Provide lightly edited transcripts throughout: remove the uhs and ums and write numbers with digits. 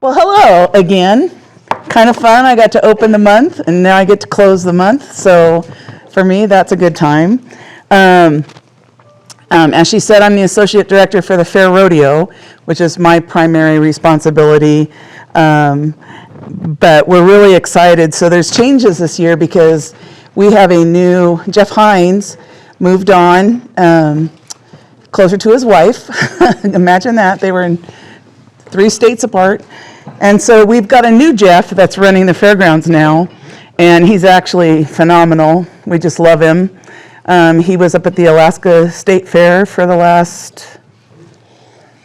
Well, hello again. Kind of fun. I got to open the month, and now I get to close the month. So for me, that's a good time. As she said, I'm the associate director for the Fair Rodeo, which is my primary responsibility. But we're really excited. So there's changes this year because we have a new, Jeff Hines moved on closer to his wife. Imagine that. They were in 3 states apart. And so we've got a new Jeff that's running the fairgrounds now, and he's actually phenomenal. We just love him. He was up at the Alaska State Fair for the last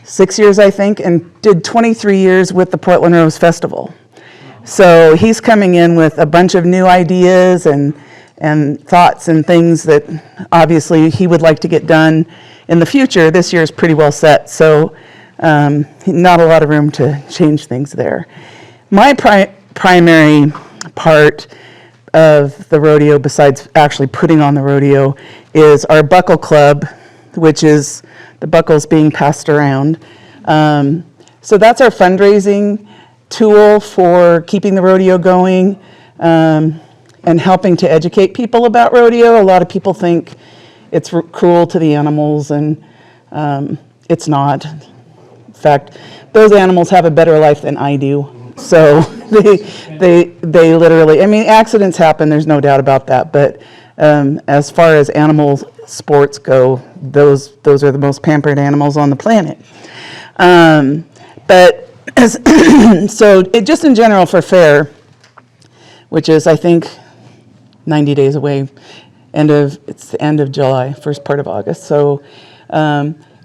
6 years, I think, and did 23 years with the Portland Rose Festival. So he's coming in with a bunch of new ideas and thoughts and things that obviously he would like to get done in the future. This year is pretty well set, so not a lot of room to change things there. My primary part of the rodeo, besides actually putting on the rodeo, is our Buckle Club, which is the buckles being passed around. So that's our fundraising tool for keeping the rodeo going and helping to educate people about rodeo. A lot of people think it's cruel to the animals, and it's not. In fact, those animals have a better life than I do. So they literally, I mean, accidents happen, there's no doubt about that, but as far as animal sports go, those are the most pampered animals on the planet. So just in general for fair, which is I think 90 days away, it's the end of July, first part of August. So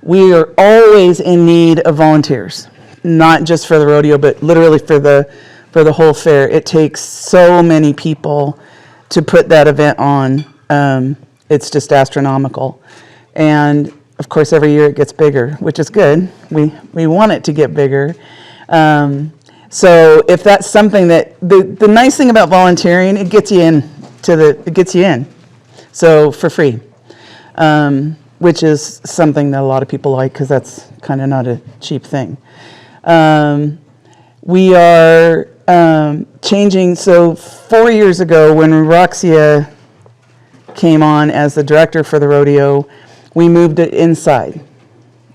we are always in need of volunteers, not just for the rodeo, but literally for the whole fair. It takes so many people to put that event on. It's just astronomical. And of course, every year it gets bigger, which is good. We want it to get bigger. So if that's something that, the nice thing about volunteering, it gets you in. So for free. Which is something that a lot of people like because that's kind of not a cheap thing. We are changing, so 4 years ago when Roxia came on as the director for the rodeo, we moved it inside.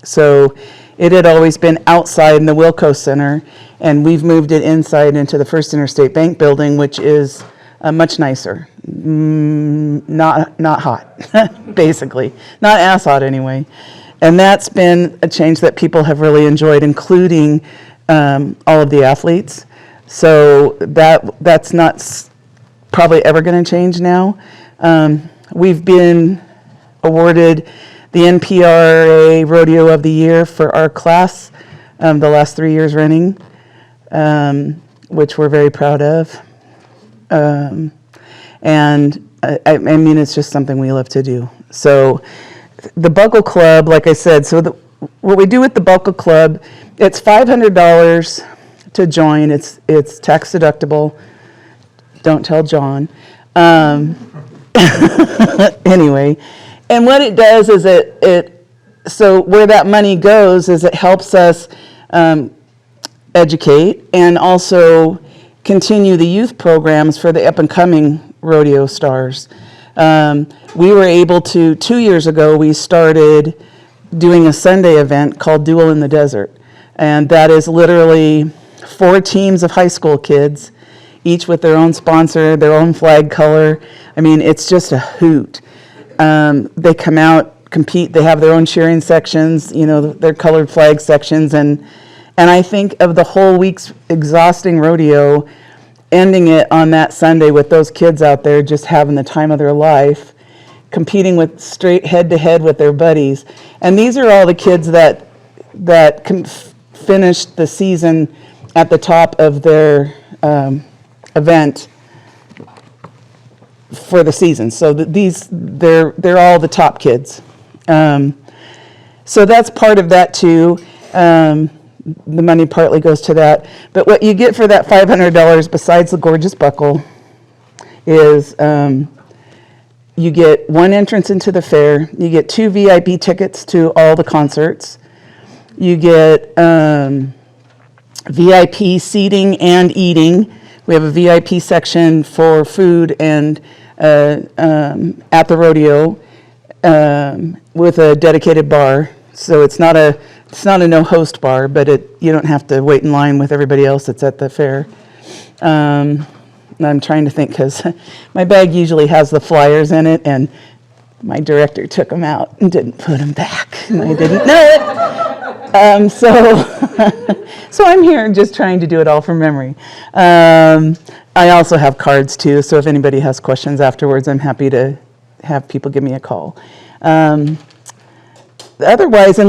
So it had always been outside in the Wilco Center, and we've moved it inside into the First Interstate Bank building, which is much nicer. Not hot, basically. Not as hot anyway. And that's been a change that people have really enjoyed, including all of the athletes. So that's not probably ever going to change now. We've been awarded the NPRA Rodeo of the Year for our class the last 3 years running, which we're very proud of. And I mean, it's just something we love to do. So the Buckle Club, like I said, so what we do with the Buckle Club, it's $500 to join. It's tax deductible. Don't tell John. Anyway, and what it does is so where that money goes is it helps us educate and also continue the youth programs for the up-and-coming rodeo stars. We were able to, 2 years ago, we started doing a Sunday event called Duel in the Desert. And that is literally 4 teams of high school kids, each with their own sponsor, their own flag color. I mean, it's just a hoot. They come out, compete, they have their own cheering sections, their colored flag sections, and I think of the whole week's exhausting rodeo, ending it on that Sunday with those kids out there just having the time of their life, competing with straight head-to-head with their buddies. And these are all the kids that finished the season at the top of their event for the season. So they're all the top kids. So that's part of that too. The money partly goes to that. But what you get for that $500, besides the gorgeous buckle, is you get 1 entrance into the fair. You get 2 VIP tickets to all the concerts. You get VIP seating and eating. We have a VIP section for food and at the rodeo with a dedicated bar. So it's not a no host bar, but you don't have to wait in line with everybody else that's at the fair. And I'm trying to think because my bag usually has the flyers in it, and my director took them out and didn't put them back, and I didn't know it. So I'm here just trying to do it all from memory. I also have cards too, so if anybody has questions afterwards, I'm happy to have people give me a call. Otherwise, we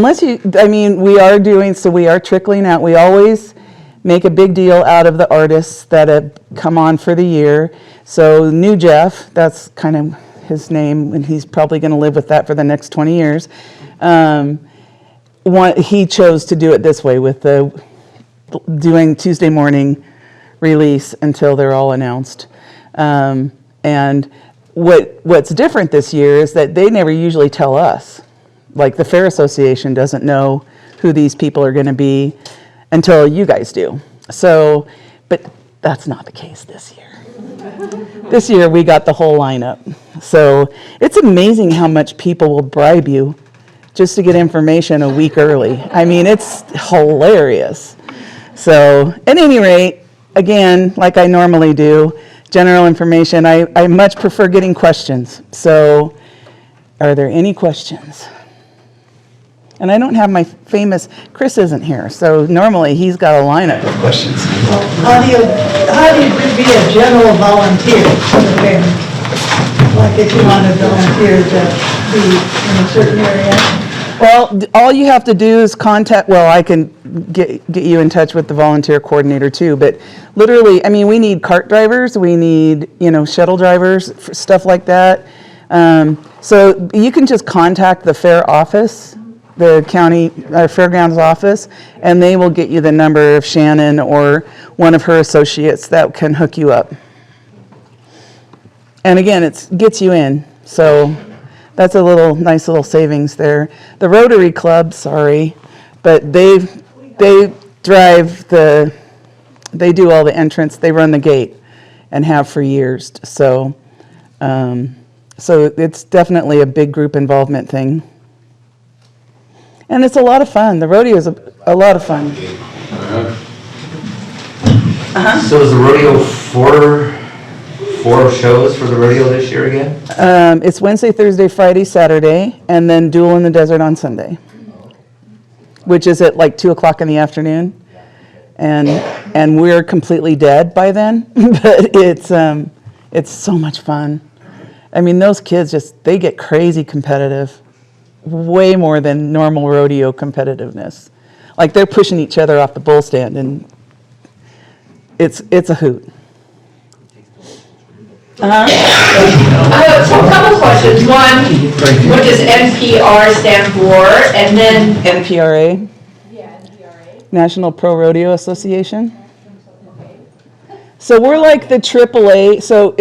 are trickling out. We always make a big deal out of the artists that have come on for the year. So New Jeff, that's kind of his name, and he's probably going to live with that for the next 20 years. He chose to do it this way with doing Tuesday morning release until they're all announced. And what's different this year is that they never usually tell us. Like the Fair Association doesn't know who these people are going to be until you guys do. So, but that's not the case this year. This year we got the whole lineup. So it's amazing how much people will bribe you just to get information a week early. I mean, it's hilarious. So at any rate, again, like I normally do, general information, I much prefer getting questions. So are there any questions? And I don't have my famous, Chris isn't here, so normally he's got a lineup of questions. Well, how do you be a general volunteer for the fair? Like if you want to volunteer to be in a certain area? Well, all you have to do is I can get you in touch with the volunteer coordinator too, but literally, we need cart drivers, we need, shuttle drivers, stuff like that. So you can just contact the fair office, the county fairgrounds office, and they will get you the number of Shannon or one of her associates that can hook you up. And again, it gets you in, so that's a nice little savings there. The Rotary Club, but they do all the entrance, they run the gate and have for years. So it's definitely a big group involvement thing. And it's a lot of fun. The rodeo is a lot of fun. So is the rodeo four shows for the rodeo this year again? It's Wednesday, Thursday, Friday, Saturday, and then Duel in the Desert on Sunday, which is at like 2 o'clock in the afternoon. And we're completely dead by then, but it's so much fun. Those kids they get crazy competitive. Way more than normal rodeo competitiveness. Like they're pushing each other off the bull stand, and it's a hoot. I have a couple questions. One, what does NPR stand for? And then NPRA. Yeah, NPRA. National Pro Rodeo Association. So we're like the AAA. So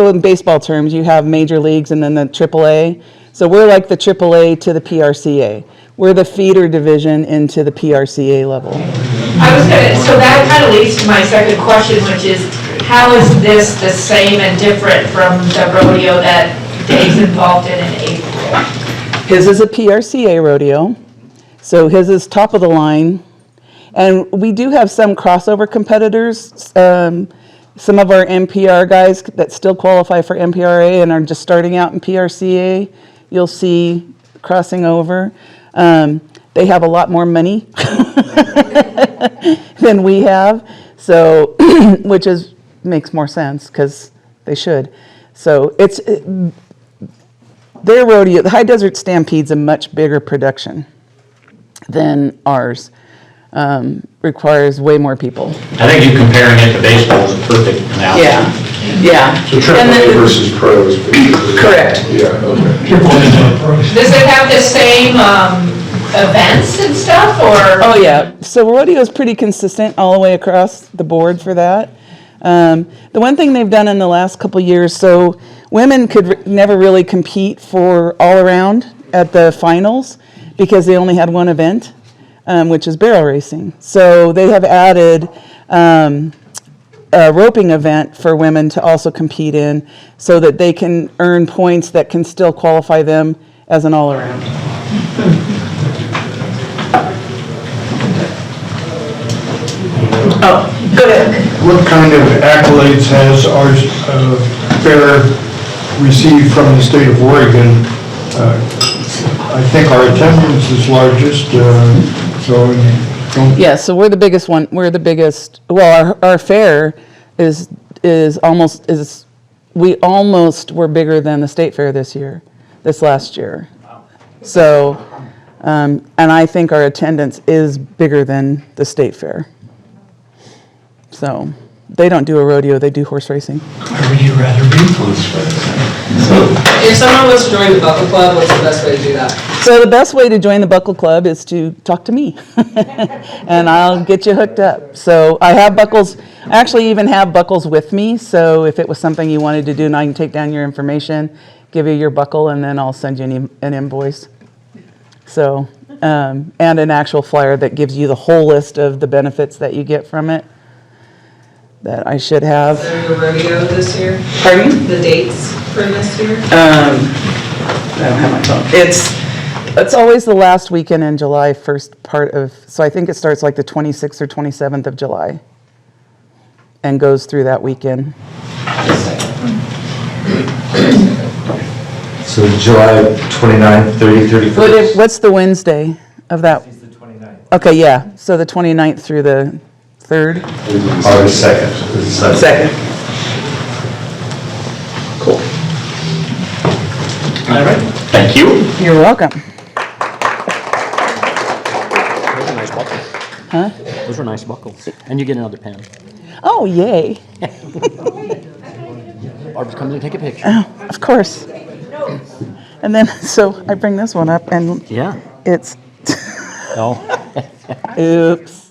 in baseball terms, you have major leagues and then the AAA. So we're like the AAA to the PRCA. We're the feeder division into the PRCA level. So that kind of leads to my second question, which is, how is this the same and different from the rodeo that Dave's involved in April? His is a PRCA rodeo, so his is top of the line. And we do have some crossover competitors. Some of our NPR guys that still qualify for NPRA and are just starting out in PRCA, you'll see crossing over. They have a lot more money than we have, so which makes more sense because they should. So their rodeo, the High Desert Stampede's a much bigger production than ours. Requires way more people. I think you comparing it to baseball is a perfect analogy. Yeah. So AAA versus pros. Correct. Yeah, okay. Does it have the same events and stuff, or? Oh yeah. So rodeo is pretty consistent all the way across the board for that. The one thing they've done in the last couple years, so women could never really compete for all around at the finals because they only had one event. which is barrel racing. So they have added a roping event for women to also compete in so that they can earn points that can still qualify them as an all-around. Oh, go ahead. What kind of accolades has our fair received from the state of Oregon? I think our attendance is largest, so don't... Yeah, so we're the biggest one. We're the biggest. Well, our fair is almost we almost were bigger than the state fair this last year. So, and I think our attendance is bigger than the state fair. So, they don't do a rodeo, they do horse racing. Where would you rather be? If someone wants to join the Buckle Club, what's the best way to do that? So the best way to join the Buckle Club is to talk to me, and I'll get you hooked up. So I have buckles, I actually even have buckles with me, so if it was something you wanted to do, and I can take down your information, give you your buckle, and then I'll send you an invoice. So, and an actual flyer that gives you the whole list of the benefits that you get from it, that I should have. Is there a rodeo this year? Pardon? The dates for this year? I don't have my phone. It's always the last weekend in July, first part of, so I think it starts like the 26th or 27th of July and goes through that weekend. So July 29th, 30th, 31st? What's the Wednesday of that? It's the 29th. Okay, yeah, so the 29th through the 3rd? August 2nd. This is Sunday. Second. Cool. All right, thank you. You're welcome. Those are nice buckles. Huh? Those were nice buckles. And you get another pen. Oh, yay. Barb's coming to take a picture. Oh, of course. And then, so I bring this one up and Yeah. it's, Oh. oops.